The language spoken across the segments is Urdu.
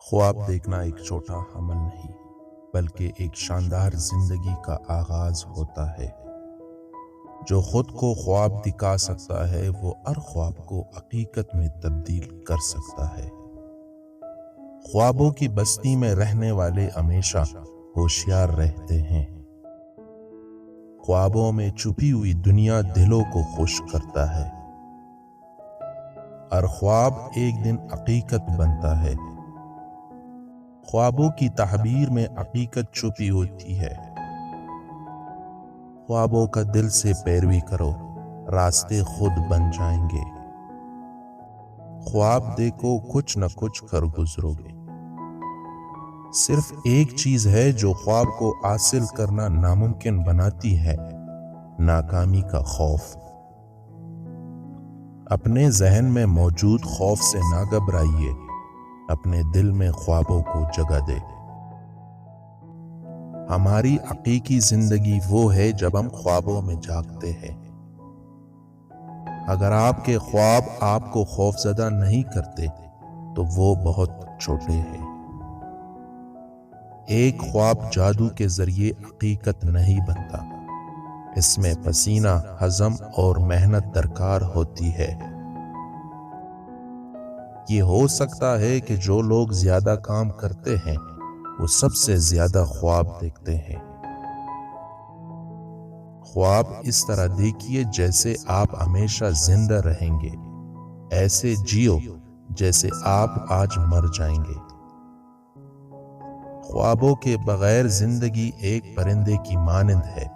خواب دیکھنا ایک چھوٹا عمل نہیں بلکہ ایک شاندار زندگی کا آغاز ہوتا ہے۔ جو خود کو خواب دکھا سکتا ہے وہ ہر خواب کو حقیقت میں تبدیل کر سکتا ہے۔ خوابوں کی بستی میں رہنے والے ہمیشہ ہوشیار رہتے ہیں۔ خوابوں میں چھپی ہوئی دنیا دلوں کو خوش کرتا ہے۔ ہر خواب ایک دن حقیقت بنتا ہے۔ خوابوں کی تعبیر میں حقیقت چھپی ہوتی ہے۔ خوابوں کا دل سے پیروی کرو، راستے خود بن جائیں گے۔ خواب دیکھو، کچھ نہ کچھ کر گزرو گے۔ صرف ایک چیز ہے جو خواب کو حاصل کرنا ناممکن بناتی ہے، ناکامی کا خوف۔ اپنے ذہن میں موجود خوف سے نہ گھبرائیے، اپنے دل میں خوابوں کو جگہ دے۔ ہماری حقیقی زندگی وہ ہے جب ہم خوابوں میں جاگتے ہیں۔ اگر آپ کے خواب آپ کو خوفزدہ نہیں کرتے تو وہ بہت چھوٹے ہیں۔ ایک خواب جادو کے ذریعے حقیقت نہیں بنتا، اس میں پسینہ، ہضم اور محنت درکار ہوتی ہے۔ یہ ہو سکتا ہے کہ جو لوگ زیادہ کام کرتے ہیں وہ سب سے زیادہ خواب دیکھتے ہیں۔ خواب اس طرح دیکھیے جیسے آپ ہمیشہ زندہ رہیں گے، ایسے جیو جیسے آپ آج مر جائیں گے۔ خوابوں کے بغیر زندگی ایک پرندے کی مانند ہے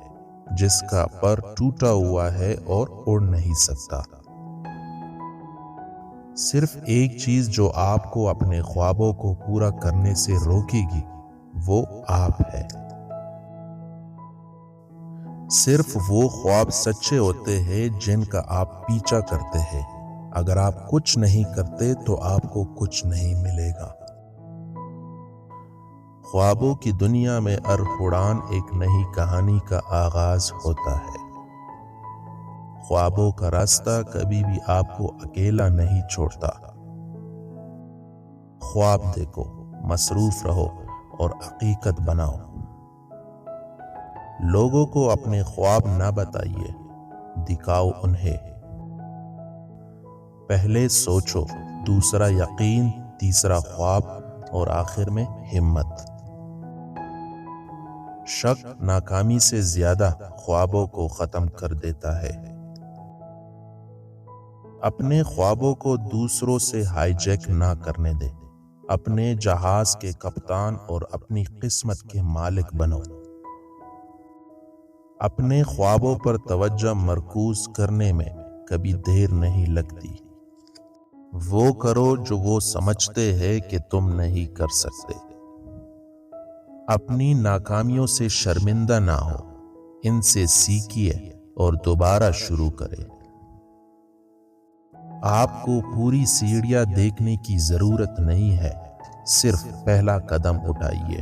جس کا پر ٹوٹا ہوا ہے اور اڑ نہیں سکتا۔ صرف ایک چیز جو آپ کو اپنے خوابوں کو پورا کرنے سے روکے گی وہ آپ ہے۔ صرف وہ خواب سچے ہوتے ہیں جن کا آپ پیچھا کرتے ہیں۔ اگر آپ کچھ نہیں کرتے تو آپ کو کچھ نہیں ملے گا۔ خوابوں کی دنیا میں ہر اڑان ایک نئی کہانی کا آغاز ہوتا ہے۔ خوابوں کا راستہ کبھی بھی آپ کو اکیلا نہیں چھوڑتا۔ خواب دیکھو، مصروف رہو اور حقیقت بناؤ۔ لوگوں کو اپنے خواب نہ بتائیے، دکھاؤ انہیں۔ پہلے سوچو، دوسرا یقین، تیسرا خواب اور آخر میں ہمت۔ شک ناکامی سے زیادہ خوابوں کو ختم کر دیتا ہے۔ اپنے خوابوں کو دوسروں سے ہائی جیک نہ کرنے دے۔ اپنے جہاز کے کپتان اور اپنی قسمت کے مالک بنو۔ اپنے خوابوں پر توجہ مرکوز کرنے میں کبھی دیر نہیں لگتی۔ وہ کرو جو وہ سمجھتے ہیں کہ تم نہیں کر سکتے۔ اپنی ناکامیوں سے شرمندہ نہ ہو، ان سے سیکھیے اور دوبارہ شروع کریں۔ آپ کو پوری سیڑھیاں دیکھنے کی ضرورت نہیں ہے، صرف پہلا قدم اٹھائیے۔